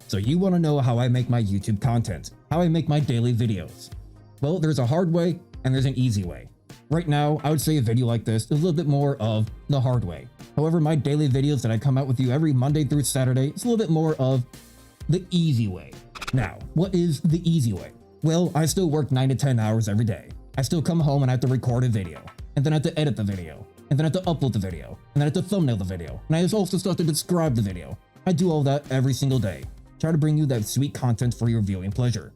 So you want to know how I make my YouTube content, how I make my daily videos. Well, there's a hard way and there's an easy way. Right now, I would say a video like this is a little bit more of the hard way. However, my daily videos that I come out with you every Monday through Saturday, it's a little bit more of the easy way. Now, what is the easy way? Well, I still work 9 to 10 hours every day. I still come home and I have to record a video, and then I have to edit the video, and then I have to upload the video, and then I have to thumbnail the video, and I also still have to describe the video. I do all that every single day. Try to bring you that sweet content for your viewing pleasure.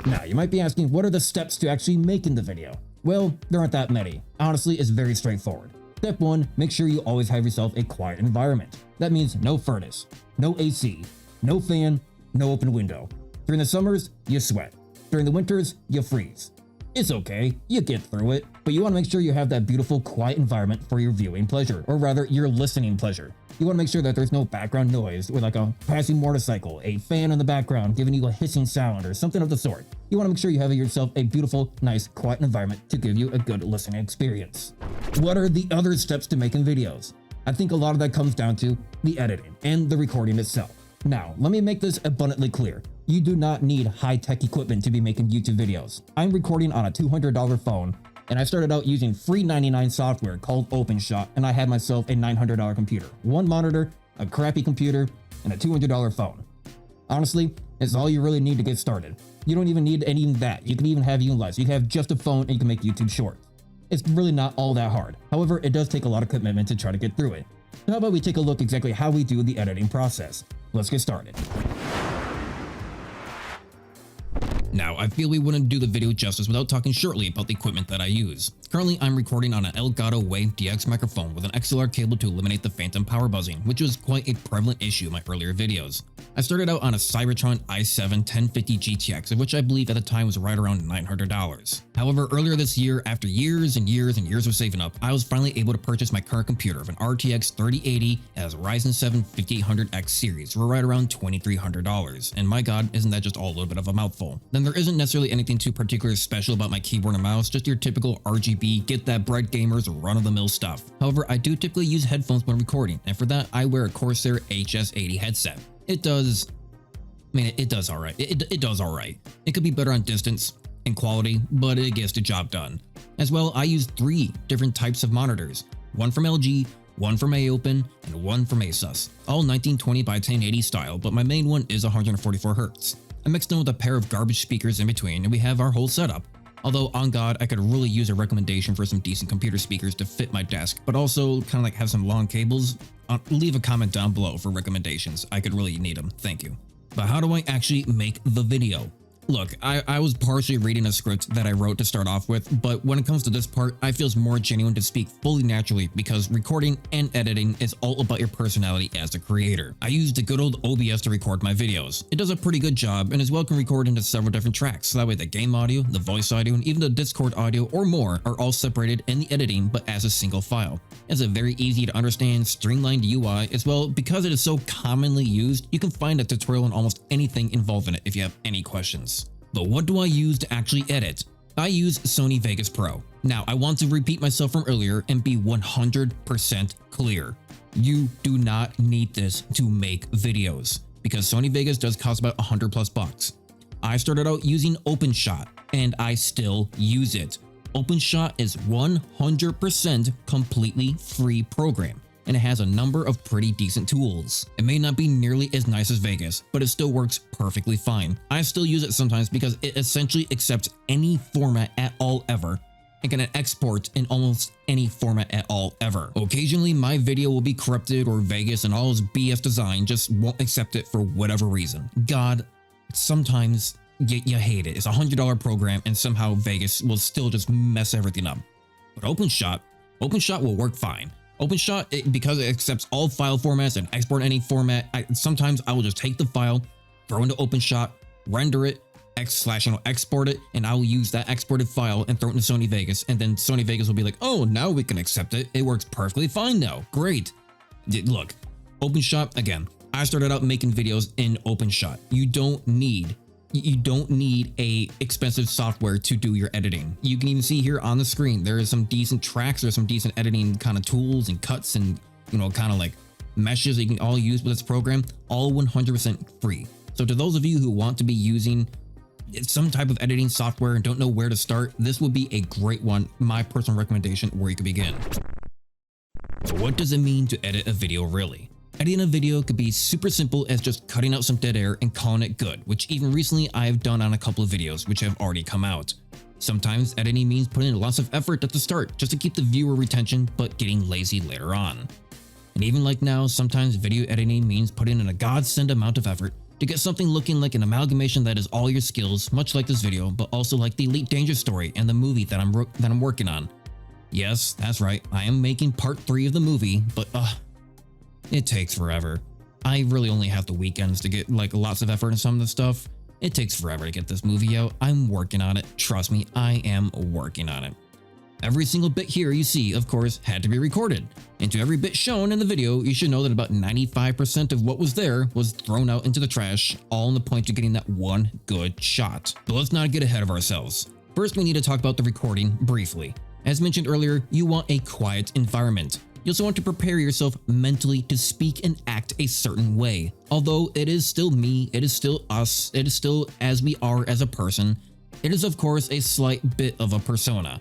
Now, you might be asking, what are the steps to actually making the video? Well, there aren't that many. Honestly, it's very straightforward. Step 1, make sure you always have yourself a quiet environment. That means no furnace, no AC, no fan, no open window. During the summers, you sweat. During the winters, you freeze. It's okay, you get through it, but you want to make sure you have that beautiful quiet environment for your viewing pleasure, or rather your listening pleasure. You want to make sure that there's no background noise with like a passing motorcycle, a fan in the background giving you a hissing sound or something of the sort. You want to make sure you have yourself a beautiful, nice, quiet environment to give you a good listening experience. What are the other steps to making videos? I think a lot of that comes down to the editing and the recording itself. Now, let me make this abundantly clear. You do not need high-tech equipment to be making YouTube videos. I'm recording on a $200 phone, and I started out using free 99 software called OpenShot, and I had myself a $900 computer, one monitor, a crappy computer, and a $200 phone. Honestly, it's all you really need to get started. You don't even need any of that. You can even have less. You can have just a phone and you can make YouTube shorts. It's really not all that hard. However, it does take a lot of commitment to try to get through it. So how about we take a look exactly how we do the editing process. Let's get started. Now, I feel we wouldn't do the video justice without talking shortly about the equipment that I use. Currently, I'm recording on an Elgato Wave DX microphone with an XLR cable to eliminate the phantom power buzzing, which was quite a prevalent issue in my earlier videos. I started out on a Cybertron i7 1050 GTX, of which I believe at the time was right around $900. However, earlier this year, after years and years and years of saving up, I was finally able to purchase my current computer of an RTX 3080 as a Ryzen 7 5800X series for right around $2,300. And my god, isn't that just all a little bit of a mouthful? Then there isn't necessarily anything too particularly special about my keyboard and mouse, just your typical RGB, get that bread gamers run-of-the-mill stuff. However, I do typically use headphones when recording, and for that I wear a Corsair HS80 headset. It does alright. It does alright. It could be better on distance and quality, but it gets the job done. As well, I use 3 different types of monitors, one from LG, one from AOpen, and one from Asus, all 1920 by 1080 style, but my main one is 144Hz. I mixed in with a pair of garbage speakers in between, and we have our whole setup. Although, on God, I could really use a recommendation for some decent computer speakers to fit my desk, but also kind of like have some long cables. Leave a comment down below for recommendations. I could really need them. Thank you. But how do I actually make the video? Look, I was partially reading a script that I wrote to start off with, but when it comes to this part, I feel it's more genuine to speak fully naturally because recording and editing is all about your personality as a creator. I used the good old OBS to record my videos. It does a pretty good job and as well can record into several different tracks, so that way the game audio, the voice audio, and even the Discord audio or more are all separated in the editing but as a single file. It's a very easy to understand, streamlined UI as well. Because it is so commonly used, you can find a tutorial on almost anything involved in it if you have any questions. But what do I use to actually edit? I use Sony Vegas Pro. Now, I want to repeat myself from earlier and be 100% clear. You do not need this to make videos because Sony Vegas does cost about $100+. I started out using OpenShot and I still use it. OpenShot is 100% completely free program, and it has a number of pretty decent tools. It may not be nearly as nice as Vegas, but it still works perfectly fine. I still use it sometimes because it essentially accepts any format at all ever and can export in almost any format at all ever. Occasionally my video will be corrupted or Vegas and all its BS design just won't accept it for whatever reason. God, sometimes you hate it. It's a $100 program and somehow Vegas will still just mess everything up. But OpenShot will work fine. OpenShot, because it accepts all file formats and export any format, sometimes I will just take the file, throw into OpenShot, render it, export it, and I will use that exported file and throw it into Sony Vegas, and then Sony Vegas will be like, oh, now we can accept it. It works perfectly fine now. Great. Look, OpenShot, again, I started out making videos in OpenShot. You don't need a expensive software to do your editing. You can even see here on the screen, there is some decent tracks, there's some decent editing kind of tools and cuts and, kind of like meshes that you can all use with this program, all 100% free. So to those of you who want to be using some type of editing software and don't know where to start, this would be a great one, my personal recommendation, where you could begin. So what does it mean to edit a video really? Editing a video could be super simple as just cutting out some dead air and calling it good, which even recently I have done on a couple of videos which have already come out. Sometimes editing means putting in lots of effort at the start just to keep the viewer retention, but getting lazy later on. And even like now, sometimes video editing means putting in a godsend amount of effort to get something looking like an amalgamation that is all your skills, much like this video, but also like the Elite Dangerous story and the movie that I'm working on. Yes, that's right, I am making part 3 of the movie, but it takes forever. I really only have the weekends to get like lots of effort in some of the stuff. It takes forever to get this movie out. I'm working on it. Trust me, I am working on it. Every single bit here you see, of course, had to be recorded. And to every bit shown in the video, you should know that about 95% of what was there was thrown out into the trash, all in the point of getting that one good shot. But let's not get ahead of ourselves. First, we need to talk about the recording briefly. As mentioned earlier, you want a quiet environment. You also want to prepare yourself mentally to speak and act a certain way. Although it is still me, it is still us, it is still as we are as a person, it is of course a slight bit of a persona.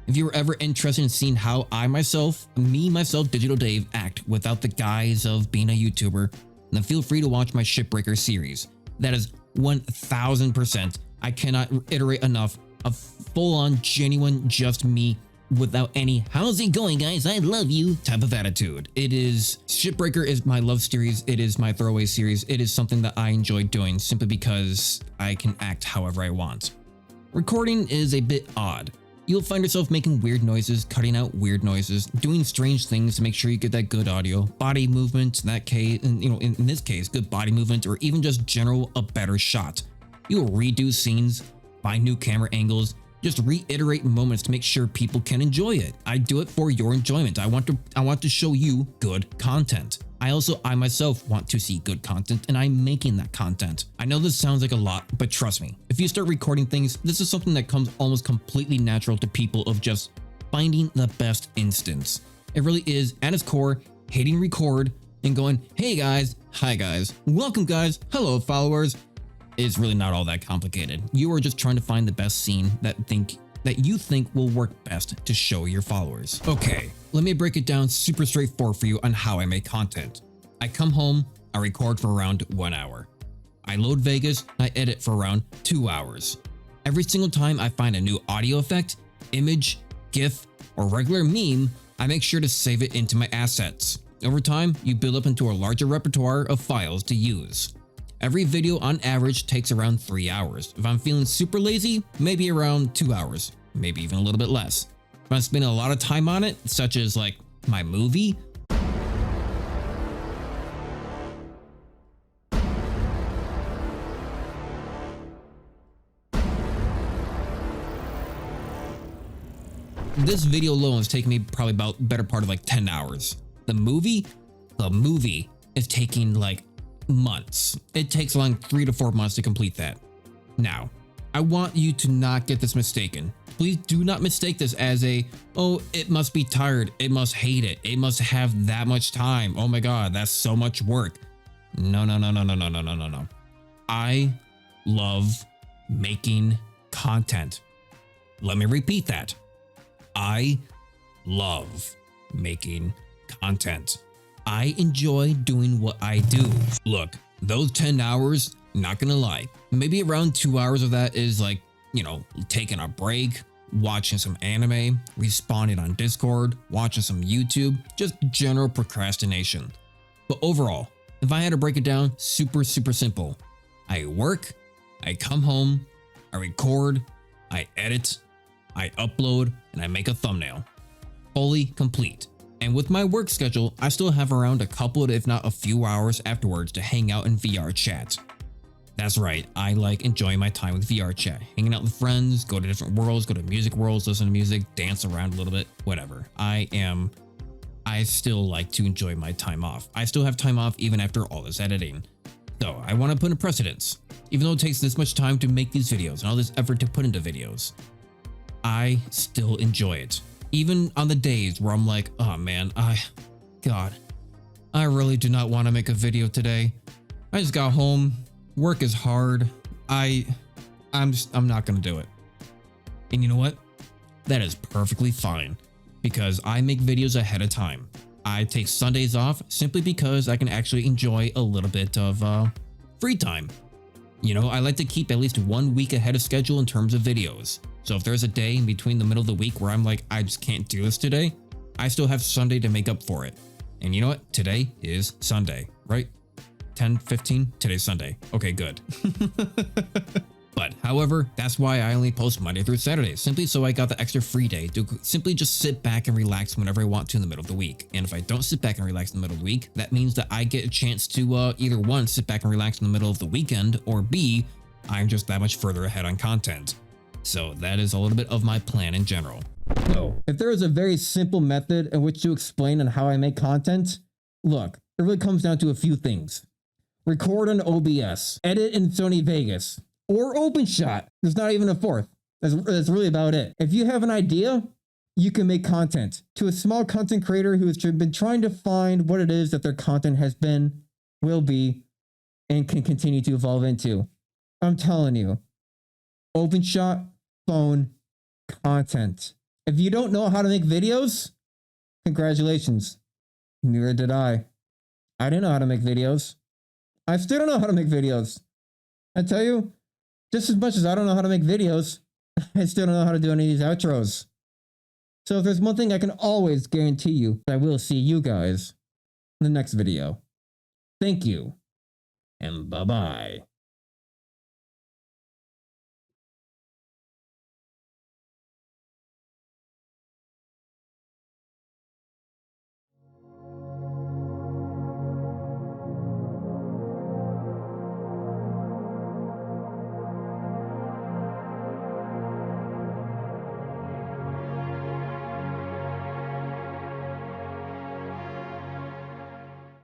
If you were ever interested in seeing how I myself, Digital Dave, act without the guise of being a YouTuber, then feel free to watch my Shipbreaker series. That is 1000%, I cannot iterate enough, a full-on, genuine, just me, without any "how's it going guys, I love you" type of attitude. Shipbreaker is my love series, it is my throwaway series, it is something that I enjoy doing simply because I can act however I want. Recording is a bit odd. You'll find yourself making weird noises, cutting out weird noises, doing strange things to make sure you get that good audio, body movement, in that case, in this case, good body movement, or even just a better shot. You will redo scenes, find new camera angles, just reiterate moments to make sure people can enjoy it. I do it for your enjoyment. I want to show you good content. I myself want to see good content, and I'm making that content. I know this sounds like a lot, but trust me, if you start recording things, this is something that comes almost completely natural to people of just finding the best instance. It really is, at its core, hitting record and going, "Hey guys, hi guys, welcome guys, hello followers." It's really not all that complicated. You are just trying to find the best scene that you think will work best to show your followers. Okay, let me break it down super straightforward for you on how I make content. I come home, I record for around 1 hour. I load Vegas, I edit for around 2 hours. Every single time I find a new audio effect, image, GIF, or regular meme, I make sure to save it into my assets. Over time, you build up into a larger repertoire of files to use. Every video on average takes around 3 hours. If I'm feeling super lazy, maybe around 2 hours, maybe even a little bit less. If I'm spending a lot of time on it, such as like my movie, this video alone has taken me probably about better part of like 10 hours. The movie is taking like months. It takes around 3 to 4 months to complete that. Now, I want you to not get this mistaken. Please do not mistake this as oh, it must be tired, it must hate it, it must have that much time. Oh my God, that's so much work. No. I love making content. Let me repeat that. I love making content. I enjoy doing what I do. Look, those 10 hours, not gonna lie, maybe around 2 hours of that is like, taking a break, watching some anime, responding on Discord, watching some YouTube, just general procrastination. But overall, if I had to break it down, super simple. I work, I come home, I record, I edit, I upload, and I make a thumbnail. Fully complete. And with my work schedule, I still have around a couple, if not a few hours afterwards to hang out in VR chat. That's right, I like enjoying my time with VR chat, hanging out with friends, go to different worlds, go to music worlds, listen to music, dance around a little bit, whatever. I still like to enjoy my time off. I still have time off even after all this editing. So I want to put a precedence. Even though it takes this much time to make these videos and all this effort to put into videos, I still enjoy it. Even on the days where I'm like, oh man, God, I really do not want to make a video today. I just got home, Work is hard. I'm not gonna do it. And you know what? That is perfectly fine because I make videos ahead of time. I take Sundays off simply because I can actually enjoy a little bit of free time. You know, I like to keep at least 1 week ahead of schedule in terms of videos. So if there's a day in between the middle of the week where I'm like, I just can't do this today, I still have Sunday to make up for it. And you know what? Today is Sunday, right? 10:15, today's Sunday. Okay, good. But however, that's why I only post Monday through Saturday, simply so I got the extra free day to simply just sit back and relax whenever I want to in the middle of the week. And if I don't sit back and relax in the middle of the week, that means that I get a chance to either one, sit back and relax in the middle of the weekend, or B, I'm just that much further ahead on content. So that is a little bit of my plan in general. So, if there is a very simple method in which to explain on how I make content, look, it really comes down to a few things. Record on OBS, edit in Sony Vegas, or OpenShot. There's not even a fourth. That's really about it. If you have an idea, you can make content. To a small content creator who has been trying to find what it is that their content has been, will be, and can continue to evolve into, I'm telling you, OpenShot, phone, content. If you don't know how to make videos, congratulations. Neither did I. I didn't know how to make videos. I still don't know how to make videos. I tell you, just as much as I don't know how to make videos, I still don't know how to do any of these outros. So if there's one thing I can always guarantee you, I will see you guys in the next video. Thank you, and bye-bye.